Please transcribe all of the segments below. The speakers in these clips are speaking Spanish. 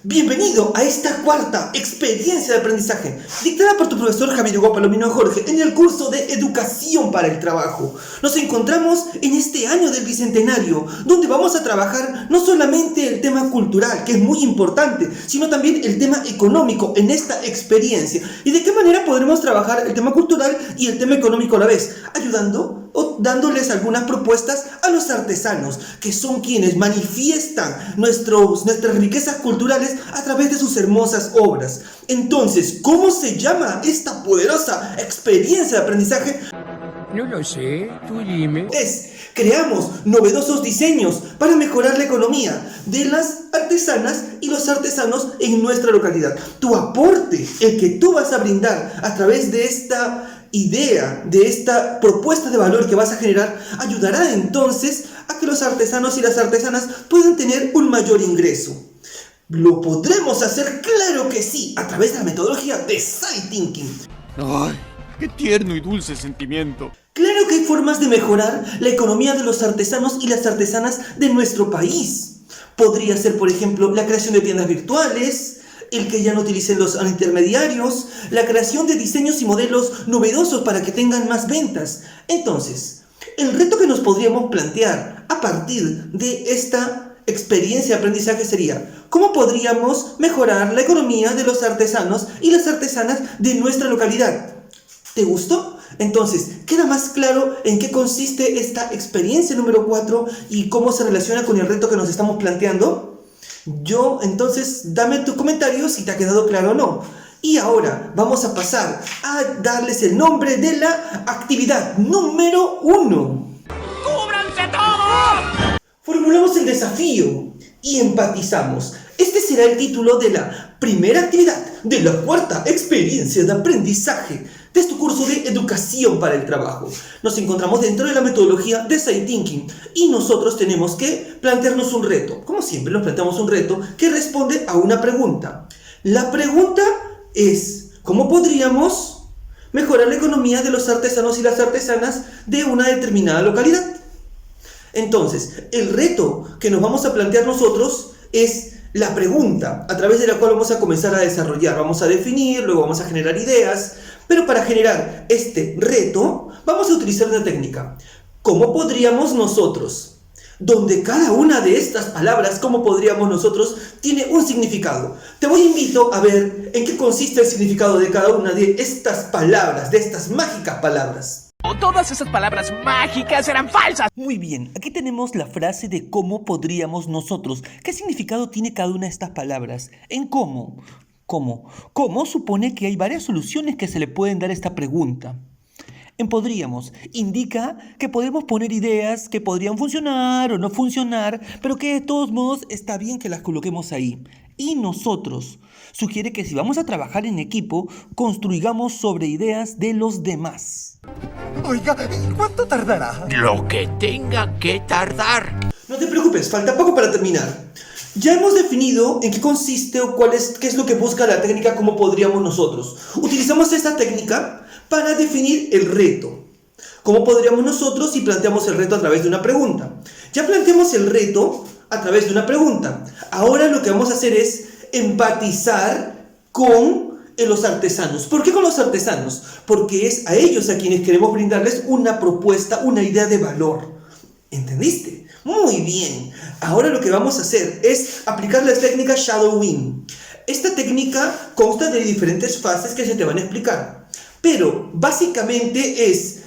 Bienvenido a esta cuarta experiencia de aprendizaje, dictada por tu profesor Javier Hugo Palomino Jorge en el curso de Educación para el Trabajo. Nos encontramos en este año del Bicentenario, donde vamos a trabajar no solamente el tema cultural, que es muy importante, sino también el tema económico en esta experiencia. ¿Y de qué manera podremos trabajar el tema cultural y el tema económico a la vez? Ayudando o dándoles algunas propuestas a los artesanos, que son quienes manifiestan nuestras riquezas culturales a través de sus hermosas obras. Entonces, ¿cómo se llama esta poderosa experiencia de aprendizaje? No lo sé, tú dime. Creamos novedosos diseños para mejorar la economía de las artesanas y los artesanos en nuestra localidad. Tu aporte, el que tú vas a brindar a través de esta idea, de esta propuesta de valor que vas a generar, ayudará entonces a que los artesanos y las artesanas puedan tener un mayor ingreso. ¿Lo podremos hacer? Claro que sí, a través de la metodología Design Thinking. ¡Ay, qué tierno y dulce sentimiento! Claro que hay formas de mejorar la economía de los artesanos y las artesanas de nuestro país. Podría ser, por ejemplo, la creación de tiendas virtuales, el que ya no utilicen los intermediarios, la creación de diseños y modelos novedosos para que tengan más ventas. Entonces, el reto que nos podríamos plantear a partir de esta experiencia de aprendizaje sería: ¿cómo podríamos mejorar la economía de los artesanos y las artesanas de nuestra localidad? ¿Te gustó? Entonces, ¿queda más claro en qué consiste esta experiencia número 4 y cómo se relaciona con el reto que nos estamos planteando? Entonces, dame tu comentario si te ha quedado claro o no. Y ahora vamos a pasar a darles el nombre de la actividad número 1. ¡Cúbranse todos! Formulamos el desafío y empatizamos. Este será el título de la primera actividad de la cuarta experiencia de aprendizaje de tu curso de Educación para el Trabajo. Nos encontramos dentro de la metodología Design Thinking y nosotros tenemos que plantearnos un reto. Como siempre, nos planteamos un reto que responde a una pregunta. La pregunta es: ¿cómo podríamos mejorar la economía de los artesanos y las artesanas de una determinada localidad? Entonces, el reto que nos vamos a plantear nosotros es la pregunta a través de la cual vamos a comenzar a desarrollar. Vamos a definir, luego vamos a generar ideas, pero para generar este reto vamos a utilizar una técnica. ¿Cómo podríamos nosotros? Donde cada una de estas palabras, ¿cómo podríamos nosotros?, tiene un significado. Te invito a ver en qué consiste el significado de cada una de estas palabras, de estas mágicas palabras. Todas esas palabras mágicas eran falsas. Muy bien, aquí tenemos la frase de cómo podríamos nosotros. ¿Qué significado tiene cada una de estas palabras? En cómo. ¿Cómo? ¿Cómo supone que hay varias soluciones que se le pueden dar a esta pregunta? En podríamos indica que podemos poner ideas que podrían funcionar o no funcionar, pero que de todos modos está bien que las coloquemos ahí. Y nosotros sugiere que si vamos a trabajar en equipo, construigamos sobre ideas de los demás. Oiga, ¿cuánto tardará? Lo que tenga que tardar. No te preocupes, falta poco para terminar. Ya hemos definido en qué consiste o qué es lo que busca la técnica, cómo podríamos nosotros. Utilizamos esta técnica para definir el reto. ¿Cómo podríamos nosotros? Y planteamos el reto a través de una pregunta. Ya planteamos el reto a través de una pregunta. Ahora lo que vamos a hacer es empatizar con los artesanos. ¿Por qué con los artesanos? Porque es a ellos a quienes queremos brindarles una propuesta, una idea de valor. ¿Entendiste? Muy bien. Ahora lo que vamos a hacer es aplicar la técnica Shadowing. Esta técnica consta de diferentes fases que se te van a explicar. Pero básicamente es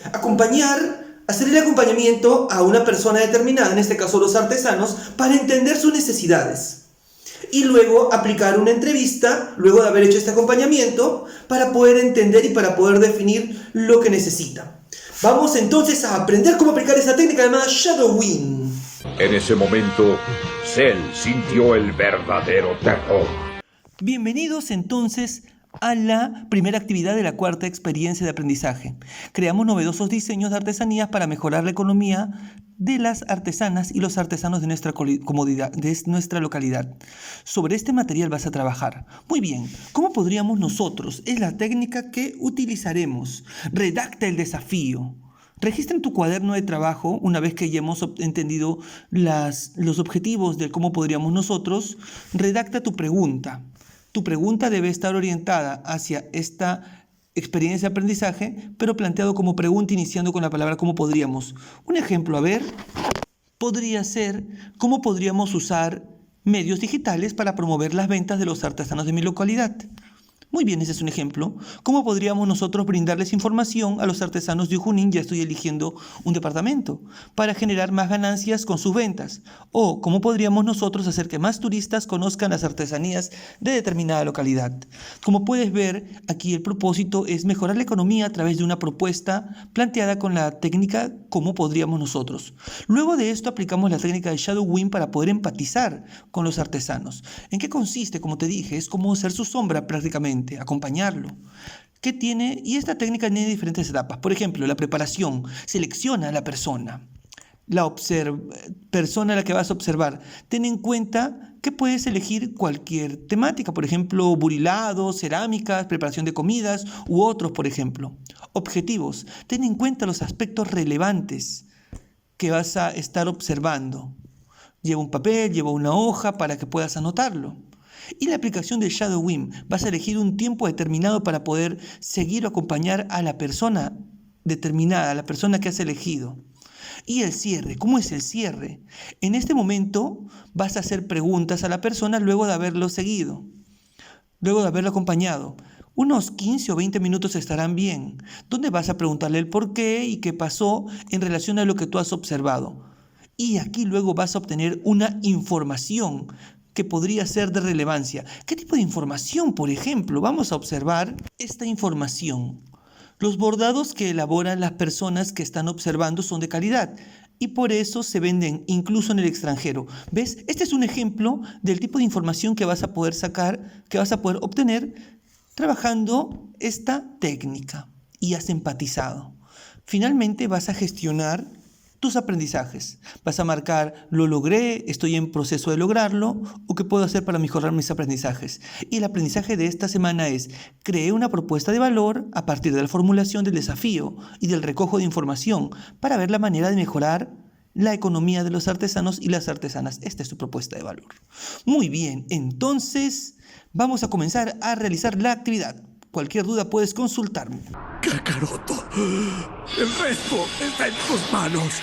hacer el acompañamiento a una persona determinada, en este caso los artesanos, para entender sus necesidades. Y luego aplicar una entrevista, luego de haber hecho este acompañamiento, para poder entender y para poder definir lo que necesita. Vamos entonces a aprender cómo aplicar esa técnica llamada Shadowing. En ese momento, Cell sintió el verdadero terror. Bienvenidos entonces a la primera actividad de la cuarta experiencia de aprendizaje. Creamos novedosos diseños de artesanías para mejorar la economía de las artesanas y los artesanos de nuestra localidad. Sobre este material vas a trabajar. Muy bien, ¿cómo podríamos nosotros? Es la técnica que utilizaremos. Redacta el desafío. Registra en tu cuaderno de trabajo, una vez que ya hemos entendido los objetivos de cómo podríamos nosotros, redacta tu pregunta. Tu pregunta debe estar orientada hacia esta experiencia de aprendizaje, pero planteado como pregunta iniciando con la palabra cómo podríamos. Un ejemplo, a ver, podría ser cómo podríamos usar medios digitales para promover las ventas de los artesanos de mi localidad. Muy bien, ese es un ejemplo. ¿Cómo podríamos nosotros brindarles información a los artesanos de Junín? Ya estoy eligiendo un departamento para generar más ganancias con sus ventas. O ¿cómo podríamos nosotros hacer que más turistas conozcan las artesanías de determinada localidad? Como puedes ver, aquí el propósito es mejorar la economía a través de una propuesta planteada con la técnica ¿cómo podríamos nosotros? Luego de esto aplicamos la técnica de Shadowing para poder empatizar con los artesanos. ¿En qué consiste? Como te dije, es como ser su sombra prácticamente, acompañarlo. ¿Qué tiene? Y esta técnica tiene diferentes etapas. Por ejemplo, la preparación. Selecciona a la persona. La persona a la que vas a observar. Ten en cuenta que puedes elegir cualquier temática. Por ejemplo, burilados, cerámicas, preparación de comidas u otros, por ejemplo. Objetivos. Ten en cuenta los aspectos relevantes que vas a estar observando. Lleva un papel, lleva una hoja para que puedas anotarlo. Y la aplicación de Shadowing, vas a elegir un tiempo determinado para poder seguir o acompañar a la persona determinada, a la persona que has elegido. Y el cierre, ¿cómo es el cierre? En este momento vas a hacer preguntas a la persona luego de haberlo seguido, luego de haberlo acompañado. Unos 15 o 20 minutos estarán bien, donde vas a preguntarle el por qué y qué pasó en relación a lo que tú has observado. Y aquí luego vas a obtener una información que podría ser de relevancia. ¿Qué tipo de información, por ejemplo? Vamos a observar esta información. Los bordados que elaboran las personas que están observando son de calidad y por eso se venden incluso en el extranjero. ¿Ves? Este es un ejemplo del tipo de información que vas a poder sacar, que vas a poder obtener trabajando esta técnica y has empatizado. Finalmente vas a gestionar tus aprendizajes. Vas a marcar, lo logré, estoy en proceso de lograrlo, o qué puedo hacer para mejorar mis aprendizajes. Y el aprendizaje de esta semana es, creé una propuesta de valor a partir de la formulación del desafío y del recojo de información para ver la manera de mejorar la economía de los artesanos y las artesanas. Esta es tu propuesta de valor. Muy bien, entonces vamos a comenzar a realizar la actividad. Cualquier duda puedes consultarme. Kakaroto, el resto está en tus manos.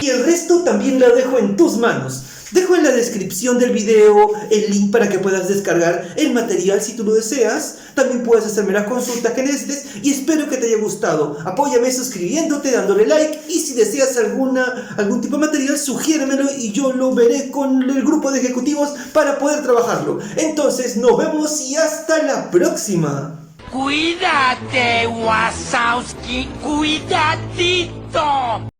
Y el resto también lo dejo en tus manos. Dejo en la descripción del video el link para que puedas descargar el material si tú lo deseas. También puedes hacerme la consulta que necesites y espero que te haya gustado. Apóyame suscribiéndote, dándole like y si deseas algún tipo de material, sugiéremelo y yo lo veré con el grupo de ejecutivos para poder trabajarlo. Entonces nos vemos y hasta la próxima. Cuídate, Wazowski, cuidadito.